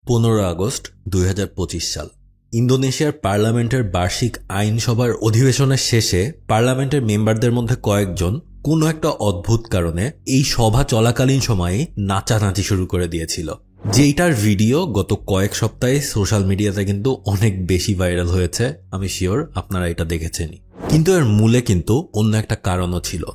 15 August 2025 সাল। ইন্দোনেশিয়ার পার্লামেন্টের বার্ষিক আইনসভার অধিবেশনের শেষে পার্লামেন্টের মেম্বারদের মধ্যে কয়েকজন কোনো একটা অদ্ভুত কারণে এই সভা চলাকালীন সময়ে নাচানাচি শুরু করে দিয়েছিল, যেটার ভিডিও গত কয়েক সপ্তাহে সোশ্যাল মিডিয়াতে কিন্তু অনেক বেশি ভাইরাল হয়েছে। আমি শিওর আপনারা এটা দেখেছেনই। কিন্তু এর মূলে কিন্তু অন্য একটা কারণও ছিল।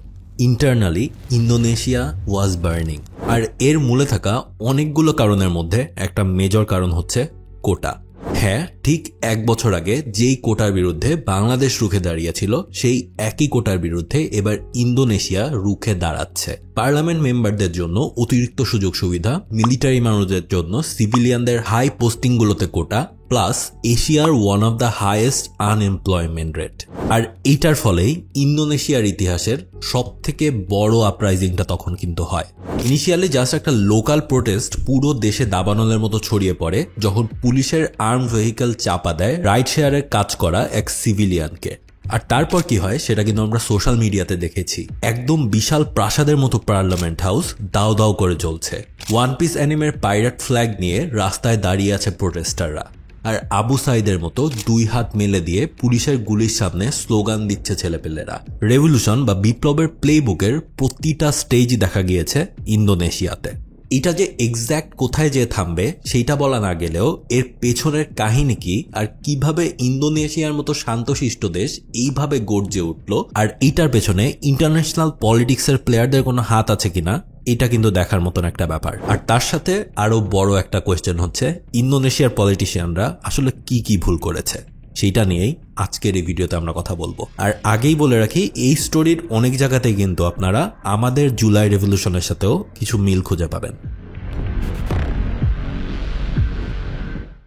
ইন্টারনালি ইন্দোনেশিয়া ওয়াজ বার্নিং। আর এর মূলে থাকা অনেকগুলো কারণের মধ্যে একটা মেজর কারণ হচ্ছে কোটা। হ্যাঁ, ঠিক 1 বছর আগে যেই কোটার বিরুদ্ধে বাংলাদেশ রুখে দাঁড়িয়েছিল, সেই একই কোটার বিরুদ্ধে এবার ইন্দোনেশিয়া রুখে দাঁড়াচ্ছে। পার্লামেন্ট মেম্বারদের জন্য অতিরিক্ত সুযোগ সুবিধা, মিলিটারি মানুষদের জন্য সিভিলিয়ানদের হাই পোস্টিংগুলোতে কোটা, প্লাস এশিয়ার one of the highest unemployment rate. আর এইটার ফলেই ইন্দোনেশিয়ার ইতিহাসের সব থেকে বড় আপরাইজিংটা তখন কিন্তু হয়। ইনিশিয়ালি জাস্ট একটা লোকাল প্রোটেস্ট পুরো দেশে দাবানলের মতো ছড়িয়ে পড়ে যখন পুলিশের আর্মড ভেহিকল চাপা দেয় রাইড শেয়ারের কাজ করা এক সিভিলিয়ানকে। আর তারপর কি হয় সেটা কিন্তু আমরা সোশ্যাল মিডিয়াতে দেখেছি। একদম বিশাল প্রাসাদের মতো পার্লামেন্ট হাউস দাও দাও করে জ্বলছে। ওয়ান পিস অ্যানিমের পাইরেট ফ্ল্যাগ নিয়ে রাস্তায় দাঁড়িয়ে আছে প্রোটেস্টাররা। আর আবু সাইদের মতো 2 হাত মেলে দিয়ে পুলিশের গুলির সামনে স্লোগান দিচ্ছে ছেলেপেলেরা। রেভলিউশন বা বিপ্লবের প্লেবুকের প্রতিটা স্টেজ দেখা গিয়েছে ইন্দোনেশিয়াতে। এটা যে এক্স্যাক্ট কোথায় যে থামবে সেইটা বলা না গেলেও এর পেছনের কাহিনী কি, আর কিভাবে ইন্দোনেশিয়ার মতো শান্তশিষ্ট দেশ এইভাবে গর্জে উঠল, আর এটার পেছনে ইন্টারন্যাশনাল পলিটিক্সের প্লেয়ারদের কোনো হাত আছে কিনা, এটা কিন্তু দেখার মতন একটা ব্যাপার। আর তার সাথে আরো বড় একটা কোয়েশ্চেন হচ্ছে ইন্দোনেশিয়ার পলিটিশিয়ানরা আসলে কি কি ভুল করেছে, সেইটা নিয়েই আজকের এই ভিডিওতে আমরা কথা বলবো। আর আগেই বলে রাখি, এই স্টোরির অনেক জায়গাতেই কিন্তু আপনারা আমাদের জুলাই রেভলিউশনের সাথেও কিছু মিল খুঁজে পাবেন।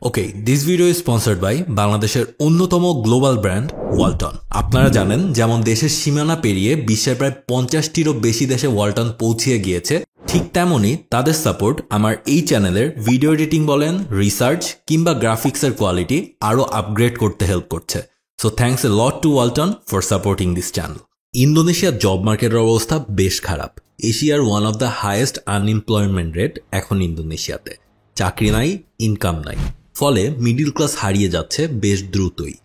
Okay, this video is sponsored by বাংলাদেশের অন্যতম গ্লোবাল ব্র্যান্ড ওয়ালটন। আপনারা জানেন, যেমন দেশের সীমানা পেরিয়ে বিশ্বের প্রায় 50টিরও বেশি দেশে ওয়ালটন পৌঁছিয়ে গিয়েছে, ঠিক তেমনই তাদের সাপোর্ট আমার এই চ্যানেলের ভিডিও এডিটিং বলেন, রিসার্চ কিংবা গ্রাফিক্সের কোয়ালিটি আরও আপগ্রেড করতে হেল্প করছে। So thanks a lot to Walton for supporting this channel. ইন্দোনেশিয়ার জব মার্কেটের অবস্থা বেশ খারাপ। এশিয়ার one of the highest unemployment rate এখন ইন্দোনেশিয়াতে। চাকরি নাই, ইনকাম নাই, ফলে মিডল ক্লাস হারিয়ে যাচ্ছে বেশ দ্রুতই।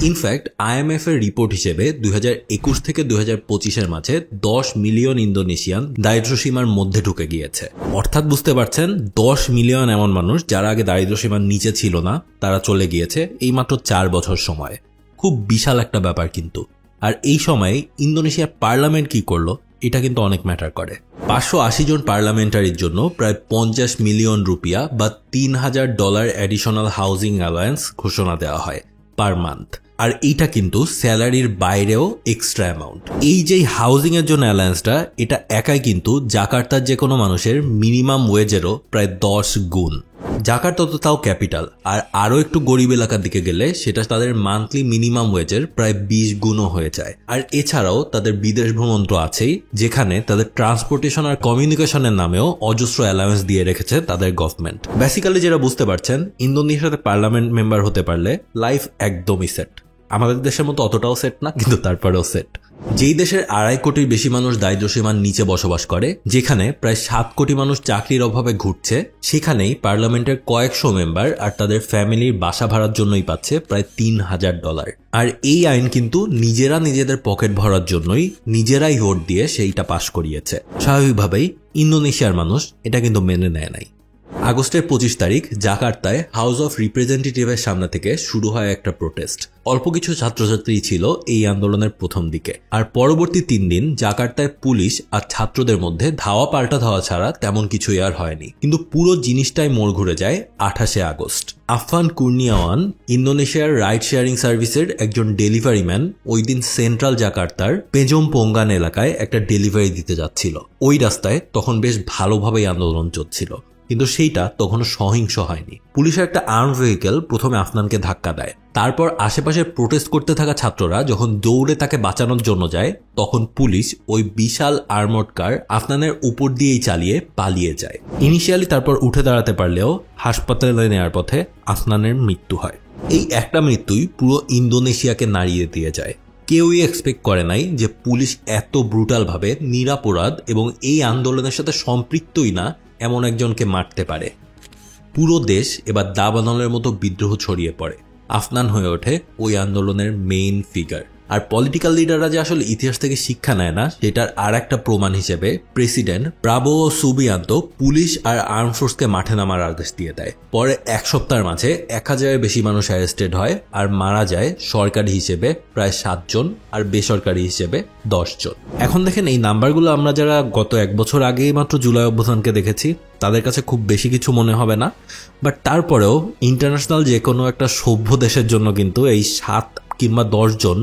ইনফ্যাক্ট IMF এর রিপোর্ট হিসেবে 2021 থেকে 2025 মাঝে 10 মিলিয়ন ইন্দোনেশিয়ান দারিদ্র্যসীমার মধ্যে ঢুকে গিয়েছে। অর্থাৎ বুঝতে পারছেন, 10 মিলিয়ন এমন মানুষ যারা আগে দারিদ্র্যসীমার নিচে ছিল না, তারা চলে গিয়েছে এই মাত্র 4 বছর সময়ে। খুব বিশাল একটা ব্যাপার কিন্তু। আর এই সময়ে ইন্দোনেশিয়ার পার্লামেন্ট কি করলো, এটা কিন্তু অনেক ম্যাটার করে। 580 জন পার্লামেন্টারির জন্য প্রায় 50 মিলিয়ন রুপিয়া বা $3000 অ্যাডিশনাল হাউজিং অ্যালায়েন্স ঘোষণা দেওয়া হয় পার মান্থ। আর এইটা কিন্তু স্যালারির বাইরেও এক্সট্রা অ্যামাউন্ট। এই যে হাউজিং এর জন্য অ্যালায়েন্সটা, এটা একাই কিন্তু জাকার্তার যে কোনো মানুষের মিনিমাম ওয়েজেরও প্রায় 10 গুণ। জাকার্তা তো তাও ক্যাপিটাল, আর আরও একটু গরিব এলাকার দিকে গেলে সেটা তাদের মান্থলি মিনিমাম ওয়েজের প্রায় 20 গুণও হয়ে যায়। আর এছাড়াও তাদের বিদেশ ভ্রমণ তো আছেই, যেখানে তাদের ট্রান্সপোর্টেশন আর কমিউনিকেশনের নামেও অজস্র অ্যালাউন্স দিয়ে রেখেছে তাদের গভর্নমেন্ট। বেসিক্যালি যেটা বুঝতে পারছেন, ইন্দোনেশিয়াতে পার্লামেন্ট মেম্বার হতে পারলে লাইফ একদমই সেট। আমাদের দেশের মতো অতটাও সেট না, কিন্তু তারপরেও সেট। যেই দেশের 2.5 কোটির বেশি মানুষ দারিদ্র্যসীমার নিচে বসবাস করে, যেখানে প্রায় 7 কোটি মানুষ চাকরির অভাবে ঘুরছে, সেখানেই পার্লামেন্টের কয়েকশো মেম্বার আর তাদের ফ্যামিলির বাসা ভাড়ার জন্যই পাচ্ছে প্রায় $3000। আর এই আইন কিন্তু নিজেরা নিজেদের পকেট ভরার জন্যই নিজেরাই ভোট দিয়ে সেইটা পাশ করিয়েছে। স্বাভাবিকভাবেই ইন্দোনেশিয়ার মানুষ এটা কিন্তু মেনে নেয় নাই। আগস্টের 25 তারিখ জাকার্তায় হাউস অফ রিপ্রেজেন্টেটিভের সামনে থেকে শুরু হয় একটা প্রোটেস্ট। অল্প কিছু ছাত্রছাত্রী ছিল এই আন্দোলনের প্রথম দিকে। আর পরবর্তী 3 দিন জাকার্তায় পুলিশ আর ছাত্রদের মধ্যে ধাওয়া পাল্টা ধাওয়া ছাড়া তেমন কিছুই আর হয়নি। কিন্তু পুরো জিনিসটাই মোড় ঘুরে যায় 28 আগস্ট। আফফান কুর্নিয়াওয়ান, ইন্দোনেশিয়ার রাইড শেয়ারিং সার্ভিসের একজন ডেলিভারি ম্যান, ওই দিন সেন্ট্রাল জাকার্তার পেজম পোঙ্গান এলাকায় একটা ডেলিভারি দিতে যাচ্ছিল। ওই রাস্তায় তখন বেশ ভালোভাবেই আন্দোলন চলছিল, কিন্তু সেইটা তখনও সহিংস হয়নি। পুলিশের একটা আর্ম ভেহিকল প্রথমে আফনানকে ধাক্কা দেয়। তারপর আশেপাশে প্রোটেস্ট করতে থাকা ছাত্ররা যখন দৌড়ে তাকে বাঁচানোর জন্য যায়, তখন পুলিশ ওই বিশাল আর্মড কার আফনানের উপর দিয়েই চালিয়ে পালিয়ে যায়। ইনিশিয়ালি তারপর উঠে দাঁড়াতে পারলেও হাসপাতালে নেওয়ার পথে আফনানের মৃত্যু হয়। এই একটা মৃত্যুই পুরো ইন্দোনেশিয়াকে নাড়িয়ে দিয়ে যায়। কেউই এক্সপেক্ট করে নাই যে পুলিশ এত ব্রুটালভাবে নিরপরাধ এবং এই আন্দোলনের সাথে সম্পৃক্তই না এমন একজনকে মারতে পারে। পুরো দেশ এবার দাবানলের মতো বিদ্রোহ ছড়িয়ে পড়ে। আফনান হয়ে ওঠে ওই আন্দোলনের মেইন ফিগার। আর পলিটিক্যাল লিডাররা যে আসলে ইতিহাস থেকে শিক্ষা নেয় না সেটার আর একটা প্রমাণ হিসেবে প্রেসিডেন্ট প্রাবোও সুবিয়ান্তো পুলিশ আর আর্ম ফোর্সকে মাঠে নামার আদেশ দিয়ে দেয়। পরে এক সপ্তাহের মাঝে 1000-এর বেশি মানুষ অ্যারেস্টেড হয় আর মারা যায় সরকারি হিসেবে প্রায় 7 জন আর বেসরকারি হিসেবে 10 জন। এখন দেখেন এই নাম্বারগুলো আমরা যারা গত 1 বছর আগেই মাত্র জুলাই অভ্যুত্থানকে দেখেছি তাদের কাছে খুব বেশি কিছু মনে হবে না, বাট তারপরেও ইন্টারন্যাশনাল যে কোনো একটা সভ্য দেশের জন্য কিন্তু এই 7 কিংবা 10 জন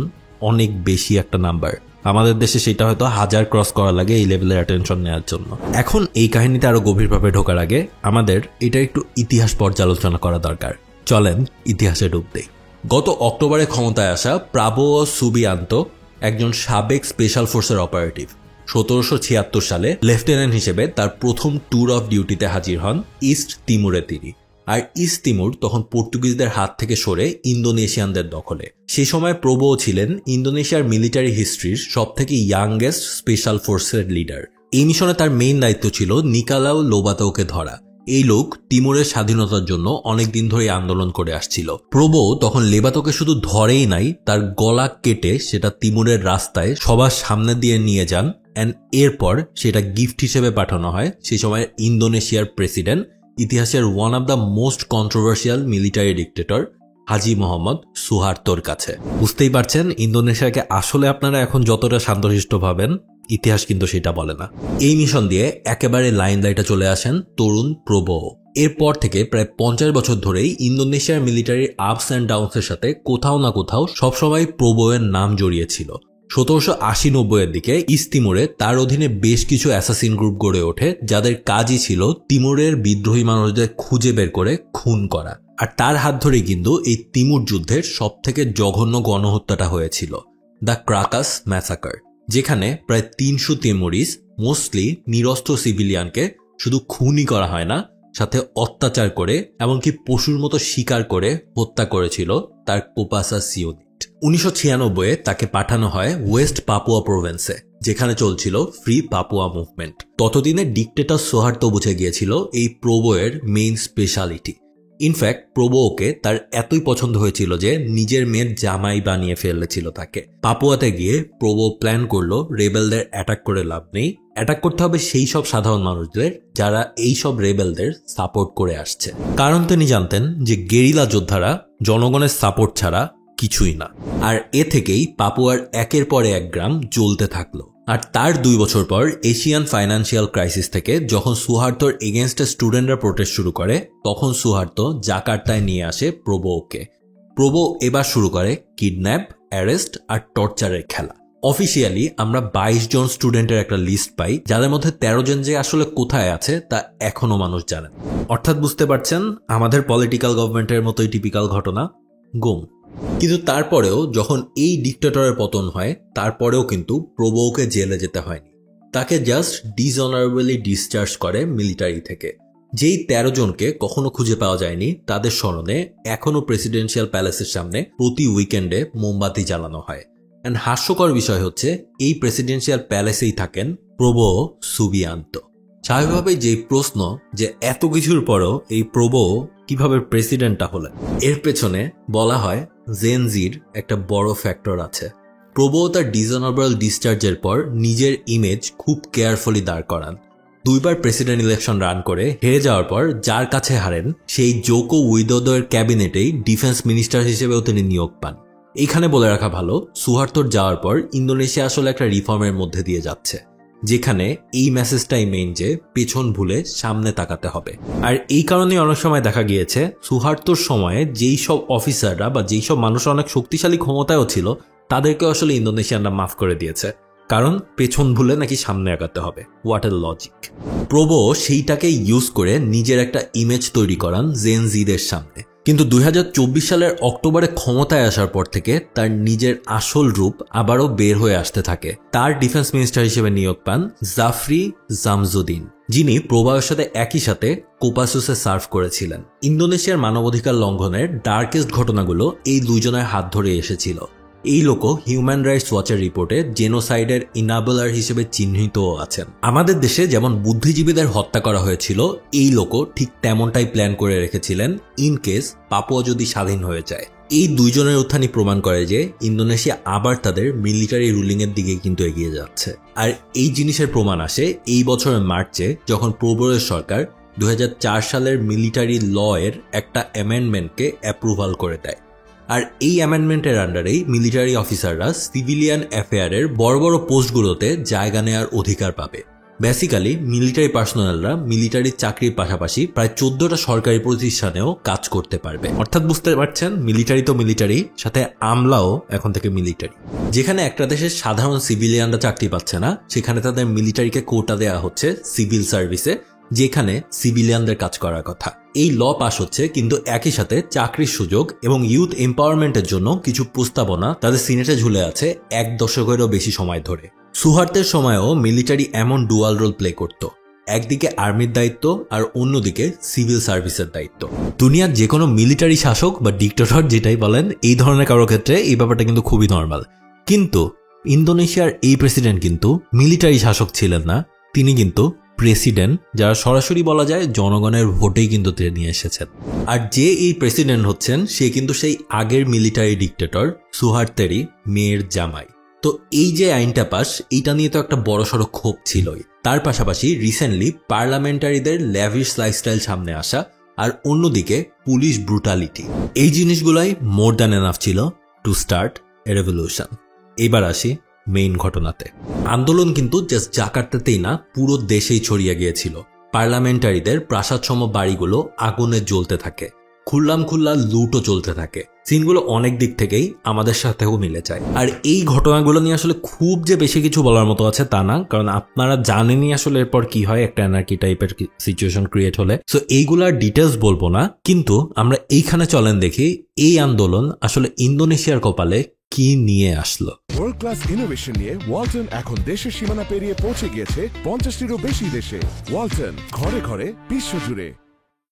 অনেক বেশি একটা নাম্বার। আমাদের দেশে সেটা হয়তো 1000 ক্রস করা লাগে এই লেভেলের অ্যাটেনশন নেওয়ার জন্য। এখন এই কাহিনীতে আরো গভীরভাবে ঢোকার আগে আমাদের এটা একটু ইতিহাস পর্যালোচনা করা দরকার। চলেন ইতিহাসে ডুব দেই। গত অক্টোবরে ক্ষমতায় আসা প্রাবোও সুবিয়ান্তো একজন সাবেক স্পেশাল ফোর্সের অপারেটিভ। 1776 সালে লেফটেন্যান্ট হিসেবে তার প্রথম ট্যুর অফ ডিউটিতে হাজির হন ইস্ট তিমুরে তিনি। আর ইস্ট তিমুর তখন পর্তুগিজদের হাত থেকে সরে ইন্দোনেশিয়ানদের দখলে। সেই সময় প্রবোও ছিলেন ইন্দোনেশিয়ার মিলিটারি হিস্ট্রির সবথেকে ইয়াংগেস্ট স্পেশাল ফোর্সের লিডার। এই মিশনে তার মেইন দায়িত্ব ছিল নিকালাও লোবাতোকে ধরা। এই লোক তিমুরের স্বাধীনতার জন্য অনেকদিন ধরে আন্দোলন করে আসছিল। প্রবো তখন লেবাতোকে শুধু ধরেই নাই, তার গলা কেটে সেটা তিমুরের রাস্তায় সবার সামনে দিয়ে নিয়ে যান অ্যান্ড এরপর সেটা গিফট হিসেবে পাঠানো হয় সেই সময় ইন্দোনেশিয়ার প্রেসিডেন্ট, ইতিহাসের one of the most controversial military dictator Haji Mohammad সুহার্তোর কাছে। বুঝতেই পারছেন ইন্দোনেশিয়াকে আসলে আপনারা এখন যতটা শান্তশিষ্ট ভাবেন ইতিহাস কিন্তু সেটা বলে না। এই মিশন দিয়ে একেবারে লাইন লাইটে চলে আসেন তরুণ প্রবো। এরপর থেকে প্রায় 50 বছর ধরেই ইন্দোনেশিয়ার মিলিটারি আপস অ্যান্ড ডাউনসের সাথে কোথাও না কোথাও সবসময় প্রবোয়ের নাম জড়িয়েছিল। 1780-90-এর দিকে ইস্ট তিমুরে তার অধীনে বেশ কিছু অ্যাসাসিন গ্রুপ গড়ে ওঠে যাদের কাজই ছিল তিমুরের বিদ্রোহী মানুষদের খুঁজে বের করে খুন করা। আর তার হাত ধরেই কিন্তু এই তিমুর যুদ্ধের সবথেকে জঘন্য গণহত্যাটা হয়েছিল, দ্য ক্রাকাস ম্যাসাকার, যেখানে প্রায় 300 তিমুরিস মোস্টলি নিরস্ত্র সিভিলিয়ানকে শুধু খুনই করা হয় না, সাথে অত্যাচার করে এমনকি পশুর মতো শিকার করে হত্যা করেছিল তার কোপাসাস ইউনিট। 1996-এ তাকে পাঠানো হয় ওয়েস্ট পাপুয়া প্রভিন্সে, যেখানে চলছিল ফ্রি পাপুয়া মুভমেন্ট। ততদিনে ডিক্টেটর সুহার্তো বুঝে গিয়েছিল এই প্রবোয়ের মেইন স্পেশালিটি। ইনফ্যাক্ট প্রবোকে তার এতই পছন্দ হয়েছিল যে নিজের মেয়ের জামাই বানিয়ে ফেলেছিল তাকে। পাপুয়াতে গিয়ে প্রবো প্ল্যান করলো রেবেলদের অ্যাটাক করে লাভ নেই, অ্যাটাক করতে হবে সেই সব সাধারণ মানুষদের যারা এই সব রেবেলদের সাপোর্ট করে আসছে। কারণ তিনি জানতেন যে গেরিলা যোদ্ধারা জনগণের সাপোর্ট ছাড়া কিছুই না। আর এ থেকেই পাপুয়ার একের পর এক গ্রাম জ্বলতে থাকলো। আর তার 2 বছর পর এশিয়ান ফাইন্যান্সিয়াল ক্রাইসিস থেকে যখন সুহার্তোর এগেনস্টে স্টুডেন্টরা প্রোটেস্ট শুরু করে তখন সুহার্তো জাকার্তায় নিয়ে আসে প্রবোকে। প্রবো এবার শুরু করে কিডন্যাপ, অ্যারেস্ট আর টর্চারের খেলা। অফিসিয়ালি আমরা 22 জন স্টুডেন্টের একটা লিস্ট পাই, যাদের মধ্যে 13 জন যে আসলে কোথায় আছে তা এখনো মানুষ জানে। অর্থাৎ বুঝতে পারছেন আমাদের পলিটিক্যাল গভর্নমেন্টের মতোই টিপিক্যাল ঘটনা, গুম। কিন্তু তারপরেও যখন এই ডিক্টেটরের পতন হয় তারপরেও কিন্তু প্রবোকে জেলে যেতে হয়নি, তাকে জাস্ট ডিসঅনারেবলি ডিসচার্জ করে মিলিটারি থেকে। যেই 13 জনকে কখনো খুঁজে পাওয়া যায়নি তাদের স্মরণে এখনো প্রেসিডেন্সিয়াল প্যালেসের সামনে প্রতি উইকেন্ডে মোমবাতি জ্বালানো হয়। অ্যান্ড হাস্যকর বিষয় হচ্ছে এই প্রেসিডেন্সিয়াল প্যালেসেই থাকেন প্রবো সুবিয়ান্তো। স্বাভাবিকভাবেই যেই প্রশ্ন যে এত কিছুর পরও এই প্রবো কিভাবে প্রেসিডেন্টটা হলেন, এর পেছনে বলা হয় জেন জির একটা বড় ফ্যাক্টর আছে। প্রবো তার ডিসঅনারেবল ডিসচার্জের পর নিজের ইমেজ খুব কেয়ারফুলি দাঁড় করান। 2 বার প্রেসিডেন্ট ইলেকশন রান করে হেরে যাওয়ার পর যার কাছে হারেন সেই জোকো উইদোদোর ক্যাবিনেটেই ডিফেন্স মিনিস্টার হিসেবেও তিনি নিয়োগ পান। এখানে বলে রাখা ভালো, সুহার্তোর যাওয়ার পর ইন্দোনেশিয়া আসলে একটা রিফর্মের মধ্যে দিয়ে যাচ্ছে, যেখানে এই মেসেজটাই মেইন যে পেছন ভুলে সামনে তাকাতে হবে। আর এই কারণে অনেক সময় দেখা গিয়েছে সুহার্তোর সময়ে যেই সব অফিসাররা বা যেই সব মানুষ অনেক শক্তিশালী ক্ষমতায়ও ছিল তাদেরকে আসলে ইন্দোনেশিয়ানরা মাফ করে দিয়েছে, কারণ পেছন ভুলে নাকি সামনে আগাতে হবে। What a logic. প্রবো সেইটাকে ইউজ করে নিজের একটা ইমেজ তৈরি করান জেন জিদের সামনে। কিন্তু 2024 সালের অক্টোবরে ক্ষমতায় আসার পর থেকে তার নিজের আসল রূপ আবারও বের হয়ে আসতে থাকে। তার ডিফেন্স মিনিস্টার হিসেবে নিয়োগ পান জাফরি জামজুদ্দিন, যিনি প্রবাহের সাথে একই সাথে কোপাসুসে সার্ভ করেছিলেন। ইন্দোনেশিয়ার মানবাধিকার লঙ্ঘনের ডার্কেস্ট ঘটনাগুলো এই 2 জনের হাত ধরে এসেছিল। এই লোকও হিউম্যান রাইটস ওয়াচের রিপোর্টে জেনোসাইডের ইনাবলার হিসেবে চিহ্নিত আছেন। আমাদের দেশে যেমন বুদ্ধিজীবীদের হত্যা করা হয়েছিল, এই লোকও ঠিক তেমনটাই প্ল্যান করে রেখেছিলেন ইন কেস পাপুয়া যদি স্বাধীন হয়ে যায়। এই দুইজনের উত্থানই প্রমাণ করে যে ইন্দোনেশিয়া আবার তাদের মিলিটারি রুলিং এর দিকে কিন্তু এগিয়ে যাচ্ছে। আর এই জিনিসের প্রমাণ আসে এই বছরের মার্চে, যখন প্রবোয়ের সরকার 2004 সালের মিলিটারি ল এর একটা অ্যামেন্ডমেন্টকে অ্যাপ্রুভাল করে দেয়। আর এই অ্যামেন্ডমেন্টের আন্ডারেই মিলিটারি অফিসাররা সিভিলিয়ান অ্যাফেয়ারের বড় বড় পোস্টগুলোতে জায়গা নেওয়ার অধিকার পাবে। বেসিক্যালি মিলিটারি পার্সোনালরা মিলিটারি চাকরির পাশাপাশি প্রায় 14টা সরকারি প্রতিষ্ঠানেও কাজ করতে পারবে। অর্থাৎ বুঝতে পারছেন, মিলিটারি তো মিলিটারি, সাথে আমলাও এখন থেকে মিলিটারি। যেখানে একটা দেশের সাধারণ সিভিলিয়ানরা চাকরি পাচ্ছে না, সেখানে তাদের মিলিটারিকে কোটা দেওয়া হচ্ছে সিভিল সার্ভিসে, যেখানে সিভিলিয়ানদের কাজ করার কথা। এই ল পাস হচ্ছে, কিন্তু একই সাথে চাকরির সুযোগ এবং ইউথ এম্পাওয়ারমেন্টের জন্য কিছু প্রস্তাবনা তাদের সিনেটে ঝুলে আছে 1 দশকেরও বেশি সময় ধরে। সুহার্তের সময়ও মিলিটারি এমন ডুয়াল রোল প্লে করত, একদিকে আর্মির দায়িত্ব আর অন্যদিকে সিভিল সার্ভিসের দায়িত্ব। দুনিয়ার যে কোনো মিলিটারি শাসক বা ডিক্টেটর যেটাই বলেন, এই ধরনের কারোর ক্ষেত্রে এই ব্যাপারটা কিন্তু খুবই নর্মাল। কিন্তু ইন্দোনেশিয়ার এই প্রেসিডেন্ট কিন্তু মিলিটারি শাসক ছিলেন না, তিনি কিন্তু প্রেসিডেন্ট, যারা সরাসরি বলা যায় জনগণের ভোটেই কিন্তু তিনি এসেছেন। আর যে এই প্রেসিডেন্ট হচ্ছেন, সে কিন্তু সেই আগের মিলিটারি ডিক্টেটর সুহার্তেরই মেয়ের জামাই। তো এই যে আইনটা পাস, এইটা নিয়ে তো একটা বড়সড় ক্ষোভ ছিলই। তার পাশাপাশি রিসেন্টলি পার্লামেন্টারিদের ল্যাভিশ লাইফস্টাইল সামনে আসা, আর অন্যদিকে পুলিশ ব্রুটালিটি, এই জিনিসগুলাই মোর দ্যান এনাফ ছিল টু স্টার্ট এ রেভলিউশন। এবার আসি মেইন ঘটনাতে। আন্দোলন কিন্তু জাস্ট জাকার্তাতেই না, পুরো দেশেই ছড়িয়ে গিয়েছিল। পার্লামেন্টারিদের প্রাসাদসম বাড়িগুলো আগুনে জ্বলতে থাকে, খুল্লা লুটও চলতে থাকে। সিনগুলো অনেক দিক থেকেই আমাদের সাথেও মিলে যায়। আর এই ঘটনাগুলো নিয়ে আসলে খুব যে বেশি কিছু বলার মতো আছে তা না, কারণ আপনারা জানেনই আসলে এরপর কি হয় একটা অ্যানার্কি টাইপের সিচুয়েশন ক্রিয়েট হলে। সো এইগুলার ডিটেলস বলবো না, কিন্তু আমরা এইখানে চলেন দেখি এই আন্দোলন আসলে ইন্দোনেশিয়ার কপালে কি নিয়ে আসলো। ওয়ার্ল্ড ক্লাস ইনোভেশন নিয়ে ওয়ালটন এখন দেশের সীমানা পেরিয়ে পৌঁছে গিয়েছে 50টিরও বেশি দেশে। ওয়ালটন, ঘরে ঘরে বিশ্বজুড়ে।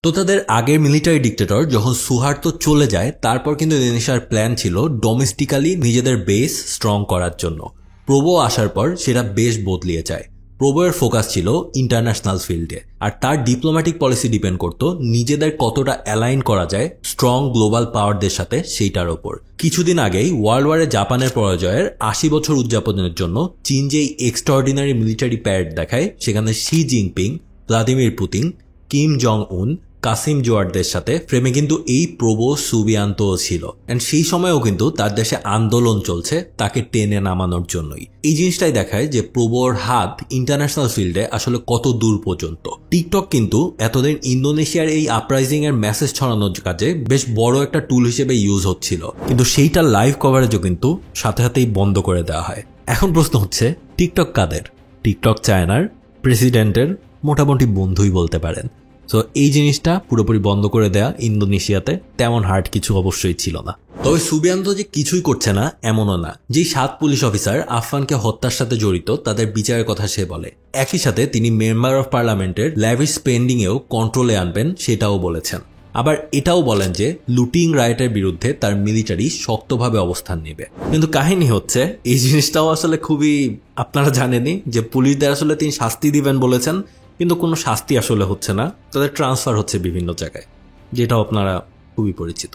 তো তাদের আগের মিলিটারি ডিক্টেটর যখন সুহার্তো চলে যায়, তারপর কিন্তু ইন্দোনেশিয়ার প্ল্যান ছিল ডোমেস্টিক্যালি নিজেদের বেস স্ট্রং করার জন্য। প্রবো আসার পর সেটা বেশ বদলিয়ে যায়। প্রবোয়ের ফোকাস ছিল ইন্টারন্যাশনাল ফিল্ডে, আর তার ডিপ্লোম্যাটিক পলিসি ডিপেন্ড করতো নিজেদের কতটা অ্যালাইন করা যায় স্ট্রং গ্লোবাল পাওয়ারদের সাথে, সেইটার ওপর। কিছুদিন আগেই ওয়ার্ল্ড ওয়ারে জাপানের পরাজয়ের 80 বছর উদযাপনের জন্য চীন যেই এক্সট্রাঅর্ডিনারি মিলিটারি প্যারেড দেখায়, সেখানে Xi Jinping, Vladimir Putin, Kim Jong Un, Kassym জোয়ার্ডদের সাথে ফ্রেমে কিন্তু এই প্রবো সুবিয়ান্ত ছিল। এন্ড সেই সময়ও কিন্তু তার দেশে আন্দোলন চলছে তাকে টেনে নামানোর জন্যই। এই জিনিসটাই দেখায় যে প্রবোর হাত ইন্টারন্যাশনাল ফিল্ডে আসলে কত দূর পর্যন্ত। টিকটক কিন্তু এতদিন ইন্দোনেশিয়ার এই আপরাইজিং এর মেসেজ ছড়ানোর কাজে বেশ বড় একটা টুল হিসেবে ইউজ হচ্ছিল, কিন্তু সেইটার লাইভ কভারেজও কিন্তু সাথে সাথেই বন্ধ করে দেওয়া হয়। এখন প্রশ্ন হচ্ছে, টিকটক কাদের? টিকটক চায়নার প্রেসিডেন্টের মোটামুটি বন্ধুই বলতে পারেন। তো এই জিনিসটা পুরোপুরি বন্ধ করে দেয়া ইন্দোনেশিয়াতে তেমন হার্ড কিছু অবশ্যই ছিল না। তবে সুবিয়ান্ত যে কিছুই করছে না এমনও না। যেই 7 পুলিশ অফিসার আফফানকে হত্যার সাথে জড়িত, তাদের বিচারের কথা সে বলে। একই সাথে তিনি মেম্বার অফ পার্লামেন্টের ল্যাভিশ স্পেন্ডিং এও কন্ট্রোলে আনবেন, সেটাও বলেছেন। আবার এটাও বলেন যে লুটিং রাইটের বিরুদ্ধে তার মিলিটারি শক্তভাবে অবস্থান নেবে। কিন্তু কাহিনী হচ্ছে, এই জিনিসটাও আসলে খুবই, আপনারা জানেনই যে পুলিশদের আসলে তিনি শাস্তি দিবেন বলেছেন, কিন্তু কোনো শাস্তি আসলে হচ্ছে না, তাদের ট্রান্সফার হচ্ছে বিভিন্ন জায়গায়, যেটাও আপনারা খুবই পরিচিত।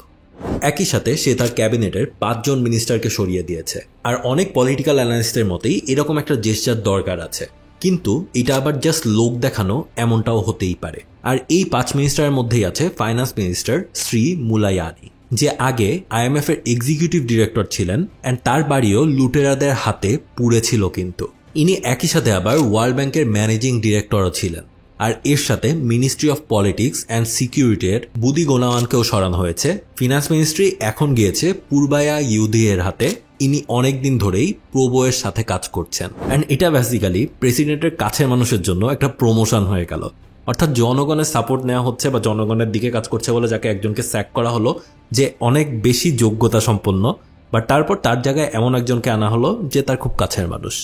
একই সাথে সে তার ক্যাবিনেটের 5 জন মিনিস্টারকে সরিয়ে দিয়েছে। আর অনেক পলিটিক্যাল অ্যানালিস্টের মতেই এরকম একটা জেস্চার দরকার আছে, কিন্তু এটা আবার জাস্ট লোক দেখানো এমনটাও হতেই পারে। আর এই 5 মিনিস্টারের মধ্যেই আছে ফাইন্যান্স মিনিস্টার শ্রী মুলায়ানি, যে আগে IMF এর এক্সিকিউটিভ ডিরেক্টর ছিলেন, অ্যান্ড তার বাড়িও লুটেরাদের হাতে পুড়েছিল। কিন্তু ইনি একই সাথে আবার ওয়ার্ল্ড ব্যাংকের ম্যানেজিং ডিরেক্টরও ছিলেন। আর এর সাথে মিনিস্ট্রি অফ পলিটিক্স অ্যান্ড সিকিউরিটির বুদি গোনাওয়ানকেও সরানো হয়েছে। ফিনান্স মিনিস্ট্রি এখন গিয়েছে পূর্বায়া ইউধি এর হাতে। ইনি অনেকদিন ধরেই প্রবোয়ের সাথে কাজ করছেন, অ্যান্ড এটা বেসিক্যালি প্রেসিডেন্টের কাছের মানুষের জন্য একটা প্রমোশন হয়ে গেল। অর্থাৎ জনগণের সাপোর্ট নেওয়া হচ্ছে বা জনগণের দিকে কাজ করছে বলে যাকে একজনকে স্যাক করা হলো, যে অনেক বেশি যোগ্যতা সম্পন্ন, বাট তারপর তার জায়গায় এমন একজনকে আনা হলো যে তার খুব কাছের মানুষ।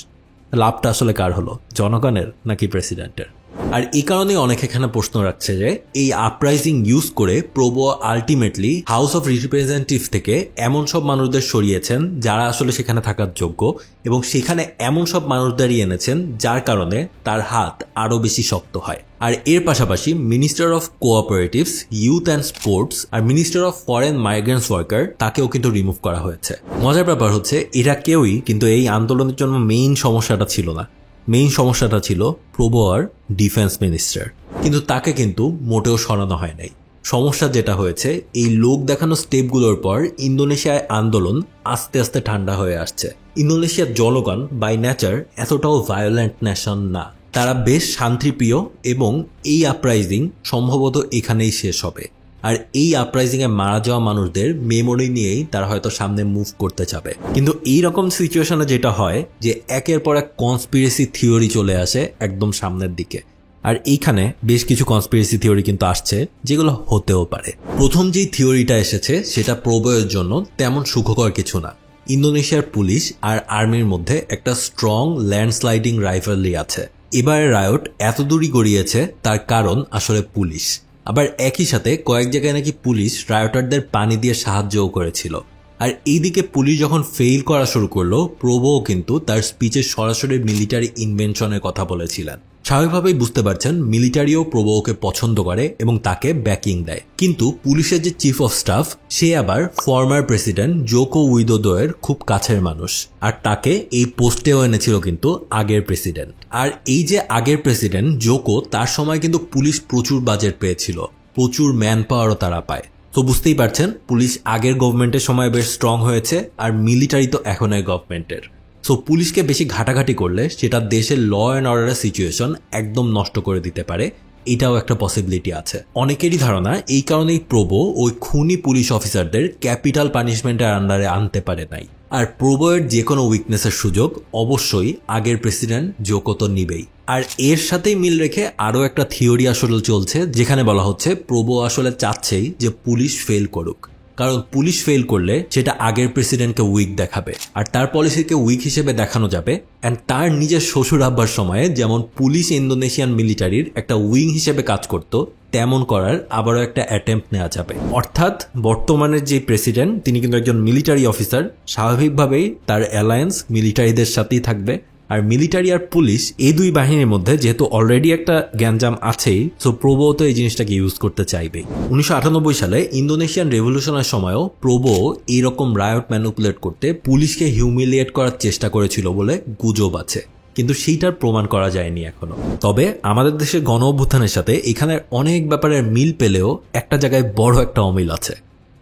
লাভটা আসলে কার হলো, জনগণের নাকি প্রেসিডেন্টের? আর এই কারণে অনেক এখানে প্রশ্ন রাখছে যে এই আপরাইজিং ইউজ করে প্রোবো আলটিমেটলি হাউস অফ রিপ্রেজেন্টেটিভ থেকে এমন সব মানুষদের সরিয়েছেন যারা আসলে সেখানে থাকার যোগ্য, এবং সেখানে এমন সব মানুষদেরই এনেছেন যার কারণে তার হাত আরো বেশি শক্ত হয়। আর এর পাশাপাশি minister of cooperatives, youth and sports আর minister of foreign migrants worker তাকেও কিন্তু রিমুভ করা হয়েছে। মজার ব্যাপার হচ্ছে এরা কেউই কিন্তু এই আন্দোলনের জন্য মেইন সমস্যাটা ছিল না। মেইন সমস্যাটা ছিল প্রোবোয়ার ডিফেন্স মিনিস্টার, কিন্তু তাকে কিন্তু মোটেও সরানো হয় নাই। সমস্যা যেটা হয়েছে, এই লোক দেখানো স্টেপগুলোর পর ইন্দোনেশিয়ায় আন্দোলন আস্তে আস্তে ঠান্ডা হয়ে আসছে। ইন্দোনেশিয়ার জনগণ বাই নেচার এতটাও ভায়োলেন্ট নেশন না, তারা বেশ শান্তিপ্রিয়, এবং এই আপরাইজিং সম্ভবত এখানেই শেষ হবে। আর এই আপরাইজিংয়ে মারা যাওয়া মানুষদের মেমোরি নিয়েই তারা হয়তো সামনে মুভ করতে চাবে। কিন্তু এই রকম সিচুয়েশনে যেটা হয় যে একের পর এক কনস্পিরেসি থিওরি চলে আসে একদম সামনের দিকে। আর এইখানে বেশ কিছু কনস্পিরেসি থিওরি কিন্তু আসছে যেগুলো হতেও পারে। প্রথম যেই থিওরিটা এসেছে সেটা প্রোবোয়ের জন্য তেমন সুখকর কিছু না। ইন্দোনেশিয়ার পুলিশ আর আর্মির মধ্যে একটা স্ট্রং ল্যান্ডস্লাইডিং রাইভালরি আছে। এবারে রায়ট এত দূরই গড়িয়েছে তার কারণ আসলে পুলিশ। আবার একই সাথে কয়েক জায়গায় নাকি পুলিশ রায়টারদের পানি দিয়ে সাহায্যও করেছিল। আর এইদিকে পুলিশ যখন ফেইল করা শুরু করলো, প্রোবোও কিন্তু তার স্পিচে সরাসরি মিলিটারি ইনভেনশনের কথা বলেছিলেন। স্বাভাবিকভাবেই বুঝতে পারছেন মিলিটারিও প্রোবোকে পছন্দ করে এবং তাকে ব্যাকিং দেয়। কিন্তু পুলিশের যে চিফ অফ স্টাফ সে আবার ফর্মার প্রেসিডেন্ট জোকো উইদোদোয়ের খুব কাছের মানুষ, আর তাকে এই পোস্টেও এনেছিল কিন্তু আগের প্রেসিডেন্ট। আর এই যে আগের প্রেসিডেন্ট জোকো, তার সময় কিন্তু পুলিশ প্রচুর বাজেট পেয়েছিল, প্রচুর ম্যান পাওয়ারও তারা পায়। তো বুঝতেই পারছেন পুলিশ আগের গভর্নমেন্টের সময় বেশ স্ট্রং হয়েছে, আর মিলিটারি তো এখন এই গভর্নমেন্টের। সো পুলিশকে বেশি ঘাটাঘাটি করলে সেটা দেশের ল অ্যান্ড অর্ডারের সিচুয়েশন একদম নষ্ট করে দিতে পারে, এটাও একটা পসিবিলিটি আছে। অনেকেরই ধারণা এই কারণেই প্রোবো ওই খুনি পুলিশ অফিসারদের ক্যাপিটাল পানিশমেন্টের আন্ডারে আনতে পারে নাই। আর প্রোবোয়ের যে কোনো উইকনেসের সুযোগ অবশ্যই আগের প্রেসিডেন্ট জোকো তো নিবেই। আর এর সাথেই মিল রেখে আরও একটা থিওরি আসলে চলছে, যেখানে বলা হচ্ছে প্রোবো আসলে চাচ্ছেই যে পুলিশ ফেল করুক, কারণ পুলিশ ফেল করলে সেটা আগের প্রেসিডেন্টকে উইক দেখাবে, আর তার পলিসিকে উইক হিসেবে দেখানো যাবে। অ্যান্ড তার নিজের শ্বশুর আব্বার সময়ে যেমন পুলিশ ইন্দোনেশিয়ান মিলিটারির একটা উইং হিসেবে কাজ করত, তেমন করার আবারও একটা অ্যাটেম্প্ট নেওয়া যাবে। অর্থাৎ বর্তমানের যে প্রেসিডেন্ট তিনি কিন্তু একজন মিলিটারি অফিসার, স্বাভাবিকভাবেই তার অ্যালায়েন্স মিলিটারিদের সাথেই থাকবে। আর মিলিটারি আর পুলিশ এই দুই বাহিনীর মধ্যে যেহেতু অলরেডি একটা গ্যাঞ্জাম আছেই, সো প্রোবো তো এই জিনিসটাকে ইউজ করতে চাইবে। 1998 সালে ইন্দোনেশিয়ান রেভলিউশনের সময়ও প্রোবো এইরকম রায়ট ম্যানিপুলেট করতে পুলিশকে হিউমিলিয়েট করার চেষ্টা করেছিল বলে গুজব আছে, কিন্তু সেইটার প্রমাণ করা যায়নি এখনো। তবে আমাদের দেশের গণ অভ্যুত্থানের সাথে এখানের অনেক ব্যাপারের মিল পেলেও একটা জায়গায় বড় একটা অমিল আছে।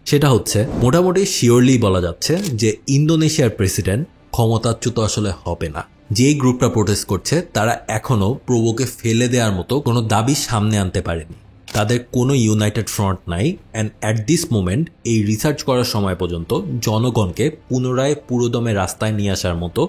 সেটা হচ্ছে মোটামুটি শিওরলি বলা যাচ্ছে যে ইন্দোনেশিয়ার প্রেসিডেন্ট ক্ষমতাচ্যুত আসলে হবে না। যেই গ্রুপটা প্রোটেস্ট করছে তারা এখনো প্রোবোকে ফেলে দেওয়ার মতো কোনো দাবি সামনে আনতে পারেনি। তাদের কোনো ইউনাইটেড ফ্রন্ট নাই, অ্যান্ড অ্যাট দিস মোমেন্ট এই রিসার্চ করার সময় পর্যন্ত জনগণকে পুনরায় পুরোদমে রাস্তায় নিয়ে আসার মতো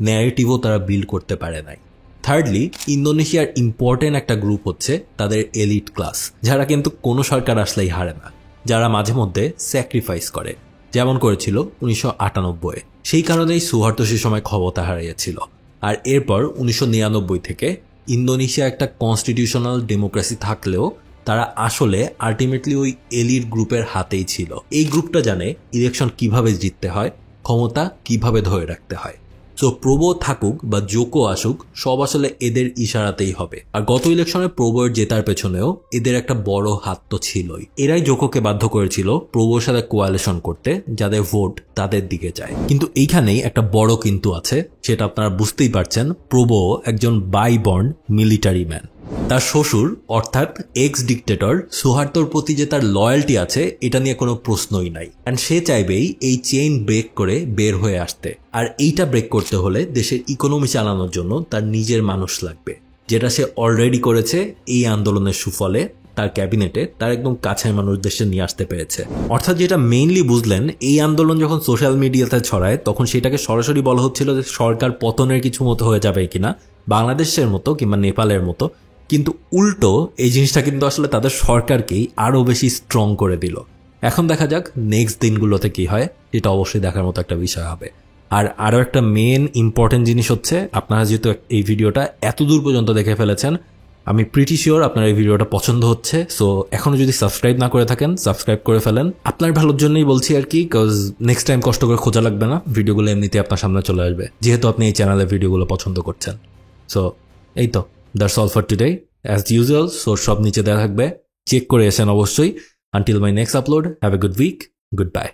ন্যারেটিভও তারা বিল্ড করতে পারে নাই। থার্ডলি, ইন্দোনেশিয়ার ইম্পর্টেন্ট একটা গ্রুপ হচ্ছে তাদের এলিট ক্লাস, যারা কিন্তু কোনো সরকার আসলেই হারে না, যারা মাঝে মধ্যে স্যাক্রিফাইস করে, যেমন করেছিল 1998। সেই কারণেই সুহার্তো সে সময় ক্ষমতা হারিয়েছিল। আর এরপর 1999 থেকে ইন্দোনেশিয়া একটা কনস্টিটিউশনাল ডেমোক্রেসি থাকলেও তারা আসলে আলটিমেটলি ওই এলিট গ্রুপের হাতেই ছিল। এই গ্রুপটা জানে ইলেকশন কিভাবে জিততে হয়, ক্ষমতা কিভাবে ধরে রাখতে হয়। সো প্রোবো থাকুক বা জোকো আসুক, সব আসলে এদের ইশারাতেই হবে। আর গত ইলেকশনে প্রোবোর জেতার পেছনেও এদের একটা বড় হাত তো ছিলই। এরাই জোকোকে বাধ্য করেছিল প্রোবোর সাথে কোয়ালিশন করতে, যাদের ভোট তাদের দিকে যায়। কিন্তু এইখানেই একটা বড় কিন্তু আছে, সেটা আপনারা বুঝতেই পারছেন। প্রোবো একজন বাইবর্ন মিলিটারি ম্যান। তার শ্বশুর অর্থাৎ এক্স ডিক্টেটর সুহার্তোর প্রতি যে তার লয়্যালটি আছে এটা নিয়ে কোনো প্রশ্নই নাই। অ্যান্ড সে চাইবেই এই চেইন ব্রেক করে বের হয়ে আসতে। আর এইটা ব্রেক করতে হলে দেশের ইকোনমি চালানোর জন্য তার নিজের মানুষ লাগবে, যেটা সে অলরেডি করেছে এই আন্দোলনের সুফলে। তার ক্যাবিনেটে তার একদম কাছের মানুষ দেশে নিয়ে আসতে পেরেছে। অর্থাৎ যেটা মেইনলি বুঝলেন, এই আন্দোলন যখন সোশ্যাল মিডিয়াতে ছড়ায় তখন সেটাকে সরাসরি বলা হচ্ছিল যে সরকার পতনের কিছু মতো হয়ে যাবে কিনা, বাংলাদেশের মতো কিংবা নেপালের মতো। কিন্তু উল্টো এই জিনিসটা কিন্তু আসলে তাদের সরকারকেই আরও বেশি স্ট্রং করে দিল। এখন দেখা যাক নেক্সট দিনগুলোতে কি হয়, এটা অবশ্যই দেখার মতো একটা বিষয় হবে। আর আরও একটা মেন ইম্পর্টেন্ট জিনিস হচ্ছে, আপনারা যেহেতু এই ভিডিওটা এত দূর পর্যন্ত দেখে ফেলেছেন, আমি প্রিটি শিওর আপনার এই ভিডিওটা পছন্দ হচ্ছে, সো এখনো যদি সাবস্ক্রাইব না করে থাকেন সাবস্ক্রাইব করে ফেলেন। আপনার ভালোর জন্যই বলছি আর কি, কজ নেক্সট টাইম কষ্ট করে খোঁজা লাগবে না, ভিডিওগুলো এমনিতে আপনার সামনে চলে আসবে যেহেতু আপনি এই চ্যানেলে ভিডিওগুলো পছন্দ করছেন। সো এই তো, that's all for today as usual. So সব নিচে দেওয়া থাকবে, চেক করে এসেন অবশ্যই। Until my next upload, have a good week, good bye.